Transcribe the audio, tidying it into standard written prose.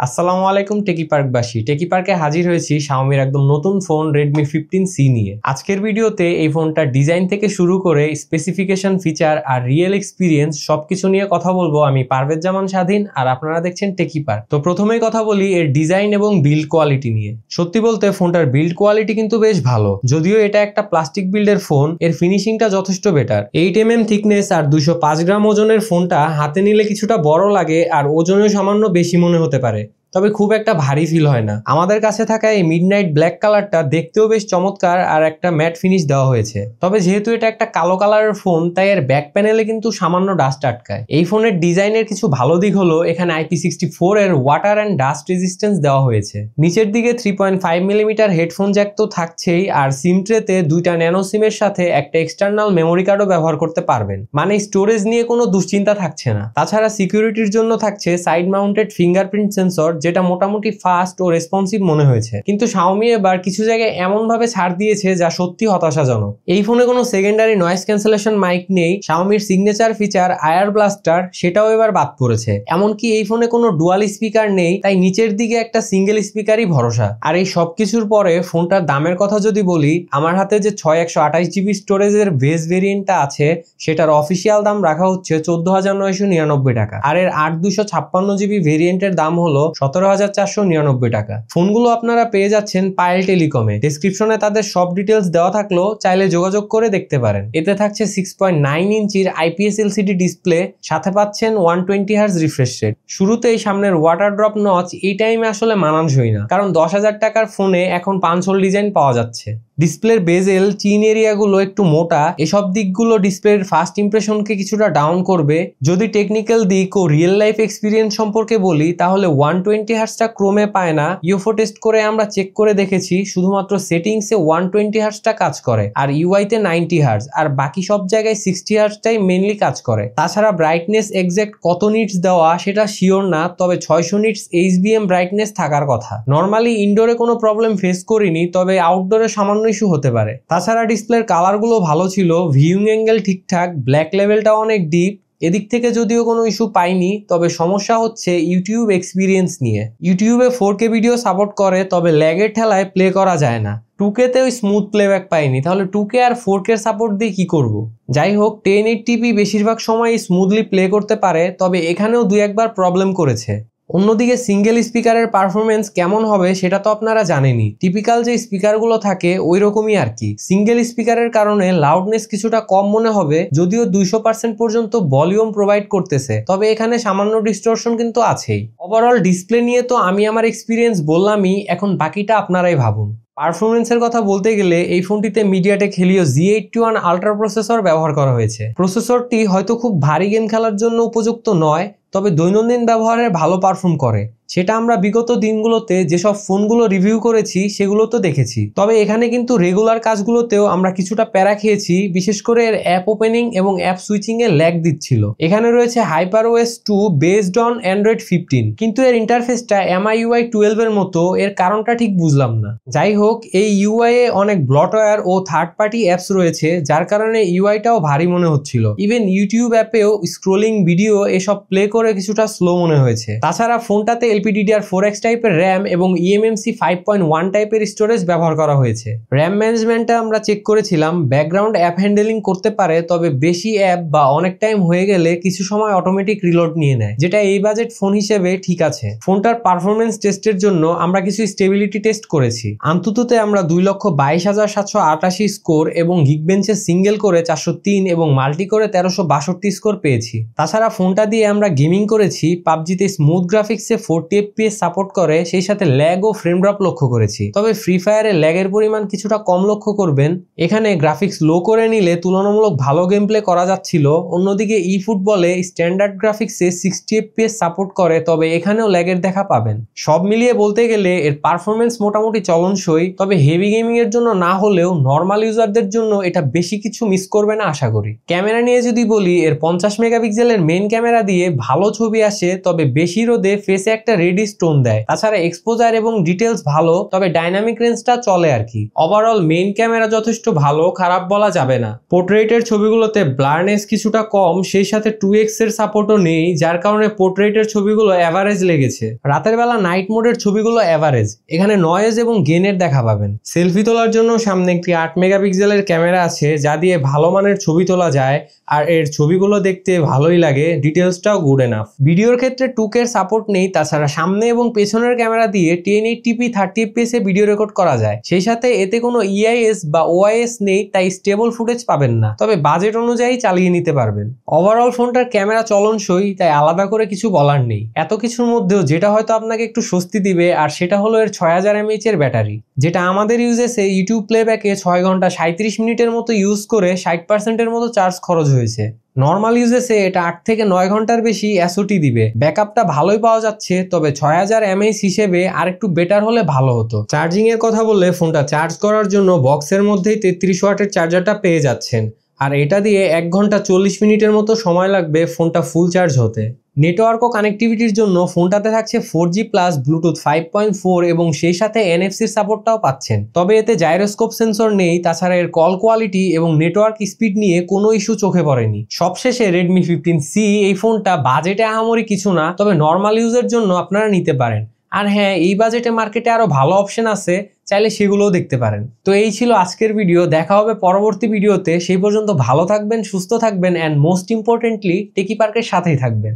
আসসালামু আলাইকুম টেকি পার্কবাসী। টেকি পার্কে হাজির হয়েছি শাওমির একদম নতুন ফোন Redmi 15C নিয়ে। আজকের ভিডিওতে এই ফোনটার ডিজাইন থেকে শুরু করে স্পেসিফিকেশন, ফিচার আর রিয়েল এক্সপিরিয়েন্স সবকিছু নিয়ে কথা বলবো। আমি পারভেজ জামান স্বাধীন আর আপনারা দেখছেন টেকি পার্ক। তো প্রথমেই কথা বলি এর ডিজাইন এবং বিল্ড কোয়ালিটি নিয়ে। সত্যি বলতে ফোনটার বিল্ড কোয়ালিটি কিন্তু বেশ ভালো। যদিও এটা একটা প্লাস্টিক বিল্ডের ফোন, এর ফিনিশিংটা যথেষ্ট বেটার। 8mm থিকনেস আর 205 গ্রাম ওজনের ফোনটা হাতে নিলে কিছুটা বড় লাগে আর ওজনেও সামান্য বেশি মনে হতে পারে, তবে খুব একটা ভারী ফিল হয় না। আমাদের কাছে থাকা এই মিডনাইট ব্ল্যাক কালারটা দেখতেও বেশ চমৎকার আর একটা ম্যাট ফিনিশ দেওয়া হয়েছে। তবে যেহেতু এটা একটা কালো কালারের ফোন, তাই এর ব্যাক প্যানেলে কিন্তু সামান্য ডাস্ট আটকায়। এই ফোনের ডিজাইনের কিছু ভালো দিক হলো এখানে IP64 এর ওয়াটার অ্যান্ড ডাস্ট রেজিস্ট্যান্স দেওয়া হয়েছে। নিচের দিকে 3.5mm হেডফোন জ্যাক তো থাকছেই, আর সিম ট্রেতে দুইটা ন্যানো সিমের সাথে একটা এক্সটার্নাল মেমোরি কার্ডও ব্যবহার করতে পারবেন। মানে স্টোরেজ নিয়ে কোনো দুশ্চিন্তা থাকছে না। তাছাড়া সিকিউরিটির জন্য থাকছে সাইড মাউন্টেড ফিঙ্গারপ্রিন্ট সেন্সর, যেটা মোটামুটি ফাস্ট ও রেসপন্সিভ মনে হয়েছে। কিন্তু শাওমি এবার কিছু জায়গায় এমন ভাবে ছাড় দিয়েছে যা সত্যি হতাশাজনক। এই ফোনে কোনো সেকেন্ডারি নয়েজ ক্যান্সেলেশন মাইক নেই। শাওমির সিগনেচার ফিচার আয়ার ব্লাস্টার সেটাও এবার বাদ পড়েছে। এমনকি এই ফোনে কোনো ডুয়াল স্পিকার নেই, তাই নিচের দিকে একটা সিঙ্গেল স্পিকারই ভরসা। আর এই সবকিছুর পরে ফোনটার দামের কথা যদি বলি, আমার হাতে যে 6128GB স্টোরেজের বেস ভেরিয়েন্টটা আছে সেটার অফিসিয়াল দাম রাখা হচ্ছে 14,999 টাকা, আর এর 8256GB ভেরিয়েন্টের দাম হলো 17,499 টাকা। ফোনগুলো আপনারা পেয়ে যাচ্ছেন পায়েল টেলিকমে। ডেসক্রিপশনে তাদের সব ডিটেলস দেওয়া থাকলো, চাইলে যোগাযোগ করে দেখতে পারেন। এতে থাকছে 6.9 ইঞ্চির IPS LCD ডিসপ্লে, সাথে পাচ্ছেন 120Hz রিফ্রেশ রেট। শুরুতেই সামনের ওয়াটার ড্রপ নচ এই টাইমে আসলে মানানসই না, কারণ 10,000 টাকার ফোনে এখন পাঞ্চহোল ডিজাইন পাওয়া যাচ্ছে। ডিসপ্লের বেজেল, চিন এরিয়াগুলো একটু মোটা, এসব দিকগুলো ডিসপ্লের ফার্স্ট ইমপ্রেশনকে কিছুটা ডাউন করবে। যদি টেকনিক্যাল দিক ও রিয়েল লাইফ এক্সপিরিয়েন্স সম্পর্কে বলি, তাহলে 120Hzটা ক্রোমে পায় না। ইউএফও টেস্ট করে আমরা চেক করে দেখেছি, শুধুমাত্র সেটিংসে 120Hzটা কাজ করে, আর ইউআইতে 90Hz, আর বাকি সব জায়গায় 60Hzটাই মেইনলি কাজ করে। তাছাড়া ব্রাইটনেস এক্সাক্ট কত নিটস দেওয়া সেটা শিওর না, তবে 600 নিটস HBM ব্রাইটনেস থাকার কথা। নর্মালি ইনডোরে কোনো প্রবলেম ফেস করিনি, তবে আউটডোরে সামান্য ইস্যু হতে পারে। তাছাড়া ডিসপ্লের কালারগুলো ভালো ছিল, ভিউইং অ্যাঙ্গেল ঠিকঠাক, ব্ল্যাক লেভেলটাও অনেক ডিপ। এদিক থেকে যদিও কোনো ইস্যু পাইনি, তবে সমস্যা হচ্ছে ইউটিউব এক্সপিরিয়েন্স নিয়ে। ইউটিউবে 4K ভিডিও সাপোর্ট করে, তবে ল্যাগের ঠেলায় প্লে করা যায় না। 2K-তেও স্মুথ প্লেব্যাক পাইনি, তাহলে 2K আর 4K সাপোর্ট দিয়ে কি করব? যাই হোক, 1080p বেশিরভাগ সময় স্মুথলি প্লে করতে পারে, তবে এখানেও দুই একবার প্রবলেম করেছে। অন্যদিকে সিঙ্গেল স্পিকারের পারফরমেন্স কেমন হবে সেটা তো আপনারা জানেনই। টিপিক্যাল যে স্পিকারগুলো থাকে ওই রকমই আর কি। সিঙ্গেল স্পিকারের কারণে লাউডনেস কিছুটা কম মনে হবে, যদিও 200% পর্যন্ত ভলিউম প্রোভাইড করতেছে, তবে এখানে সামান্য ডিস্টরশন কিন্তু আছেই। ওভারঅল ডিসপ্লে নিয়ে তো আমি আমার এক্সপিরিয়েন্স বললামই, এখন বাকিটা আপনারাই ভাবুন। পারফরমেন্সের কথা বলতে গেলে এই ফোনটিতে MediaTek Helio G81 ultra processor ব্যবহার করা হয়েছে। প্রসেসরটি হয়তো খুব ভারী গেম খেলার জন্য উপযুক্ত নয়, তবে দৈনন্দিন ব্যবহারে ভালো পারফর্ম করে। সেটা আমরা বিগত দিনগুলোতে যেসব ফোনগুলো রিভিউ করেছি সেগুলো তো দেখেছি। তবে এখানে কিন্তু রেগুলার কাজগুলোতেও আমরা কিছুটা প্যারা খেয়েছি, বিশেষ করে এর অ্যাপ ওপেনিং এবং অ্যাপ সুইচিং এ ল্যাগ দিচ্ছিল। এখানে রয়েছে HyperOS 2 বেসড অন Android 15, কিন্তু এর ইন্টারফেসটা MIUI 12 এর মতো। এর কারণটা ঠিক বুঝলাম না। যাই হোক, এই ইউআই এ অনেক ব্লটওয়্যার ও থার্ড পার্টি অ্যাপস রয়েছে, যার কারণে ইউআইটাও ভারী মনে হচ্ছিল। ইভেন ইউটিউব অ্যাপেও স্ক্রোলিং ভিডিও এসব প্লে করে কিছুটা স্লো মনে হয়েছে। তাছাড়া ফোনটাতে LPDDR4X টাইপের র্যাম এবং eMMC 5.1 টাইপের স্টোরেজ ব্যবহার করা হয়েছে। র্যাম ম্যানেজমেন্টটা আমরা চেক করেছিলাম, ব্যাকগ্রাউন্ড অ্যাপ হ্যান্ডেলিং করতে পারে, তবে বেশি অ্যাপ বা অনেক টাইম হয়ে গেলে কিছু সময় অটোমেটিক রিলোড নিয়ে নেয়, যেটা এই বাজেট ফোন হিসেবে ঠিক আছে। ফোনটার পারফরমেন্স টেস্টের জন্য আমরা কিছু স্টেবিলিটি টেস্ট করেছি। আন্তততে আমরা 2,22,788 স্কোর এবং গিগবেঞ্চে সিঙ্গেল করে 403 এবং মাল্টি করে 1362 স্কোর পেয়েছি। তাছাড়া ফোনটা দিয়ে আমরা গেমিং করেছি। পাবজিতে স্মুথ গ্রাফিক্সে 40 FPS সাপোর্ট করে, সেই সাথে ল্যাগ ও ফ্রেম ড্রপ লক্ষ্য করেছি। তবে ফ্রি ফায়ারে ল্যাগের পরিমাণ কিছুটা কম লক্ষ্য করবেন। এখানে গ্রাফিক্স লো করে নিলে তুলনামূলক ভালো গেম প্লে করা যাচ্ছিল। অন্যদিকে ফুটবলে স্ট্যান্ডার্ড গ্রাফিক্সে 60 FPS সাপোর্ট করে, তবে এখানেও ল্যাগের দেখা পাবেন। সব মিলিয়ে বলতে গেলে এর পারফরমেন্স মোটামুটি চলনসই, তবে হেভি গেমিং এর জন্য না হলেও নর্মাল ইউজারদের জন্য এটা বেশি কিছু মিস করবে না আশা করি। ক্যামেরা নিয়ে যদি বলি, এর 50 মেগাপিক্সেলের মেইন ক্যামেরা দিয়ে ভালো ভালো ছবি আসে, তবে বেশি রোদে ফেসে একটা রেডিশ টোন দেয়। তাছাড়া এক্সপোজার এবং ডিটেলস ভালো, তবে ডাইনামিক রেঞ্জটা চলে আর কি। ওভারঅল মেইন ক্যামেরা যথেষ্ট ভালো, খারাপ বলা যাবে না। পোর্ট্রেটের ছবিগুলোতে ব্লারনেস কিছুটা কম, সেই সাথে 2x এর সাপোর্টও নেই, যার কারণে পোর্ট্রেটের ছবিগুলো এভারেজ লেগেছে। রাতের বেলা নাইট মোডের ছবিগুলো এভারেজ, এখানে নয়েজ এবং গেনের দেখা পাবেন। সেলফি তোলার জন্য সামনে একটি 8 মেগাপিক্সেলের ক্যামেরা আছে, যা দিয়ে ভালো মানের ছবি তোলা যায়, আর এর ছবিগুলো দেখতে ভালোই লাগে, ডিটেলসটাও গুড এনাফ। ভিডিওর ক্ষেত্রে 2K এর সাপোর্ট নেই, তাছাড়া সামনে এবং পেছনের ক্যামেরা দিয়ে 1080p 30fps এ ভিডিও রেকর্ড করা যায়। সেই সাথে এতে কোনো EIS বা OIS নেই, তাই স্টেবল ফুটেজ পাবেন না, তবে বাজেট অনুযায়ী চালিয়ে নিতে পারবেন। ওভারঅল ফোনটার ক্যামেরা চলনসই, তাই আলাদা করে কিছু বলার নেই। এত কিছুর মধ্যেও যেটা হয়তো আপনাকে একটু স্বস্তি দিবে, আর সেটা হলো এর 6000 mAh এর ব্যাটারি, যেটা আমাদের ইউজেসে ইউটিউব প্লেব্যাকে 6 ঘন্টা 37 মিনিটের মতো ইউজ করে 60% এর মতো চার্জ খরচ হয়েছে। নর্মাল ইউজেসে এটা 8 থেকে 9 ঘন্টার বেশি SOT দিবে। ব্যাকআপটা ভালোই পাওয়া যাচ্ছে, তবে 6000 mAh হিসেবে আর একটু বেটার হলে ভালো হতো। চার্জিং এর কথা বললে ফোনটা চার্জ করার জন্য বক্সের মধ্যেই 33 ওয়াটের চার্জারটা পেয়ে যাচ্ছেন, আর এটা দিয়ে 1 ঘন্টা 40 মিনিটের মতো সময় লাগবে ফোনটা ফুল চার্জ হতে। নেটওয়ার্ক ও কানেক্টিভিটির জন্য ফোনটাতে থাকছে 4G প্লাস ব্লুটুথ 5.4 এবং সেই সাথে NFC-র সাপোর্টটাও পাচ্ছেন। তবে এতে জাইরোস্কোপ সেন্সর নেই, তাছাড়া এর কল কোয়ালিটি এবং নেটওয়ার্ক স্পিড নিয়ে কোনো ইস্যু চোখে পড়েনি। সবশেষে Redmi 15C এই ফোনটা বাজেটে আহামরি কিছু না, তবে নর্মাল ইউজের জন্য আপনারা নিতে পারেন। আর হ্যাঁ, এই বাজেটে মার্কেটে আরো ভালো অপশন আছে, চাইলে সেগুলোও দেখতে পারেন। তো এই ছিল আজকের ভিডিও, দেখা হবে পরবর্তী ভিডিওতে। সেই পর্যন্ত ভালো থাকবেন, সুস্থ থাকবেন, অ্যান্ড মোস্ট ইম্পর্টেন্টলি টেকি পার্কের সাথেই থাকবেন।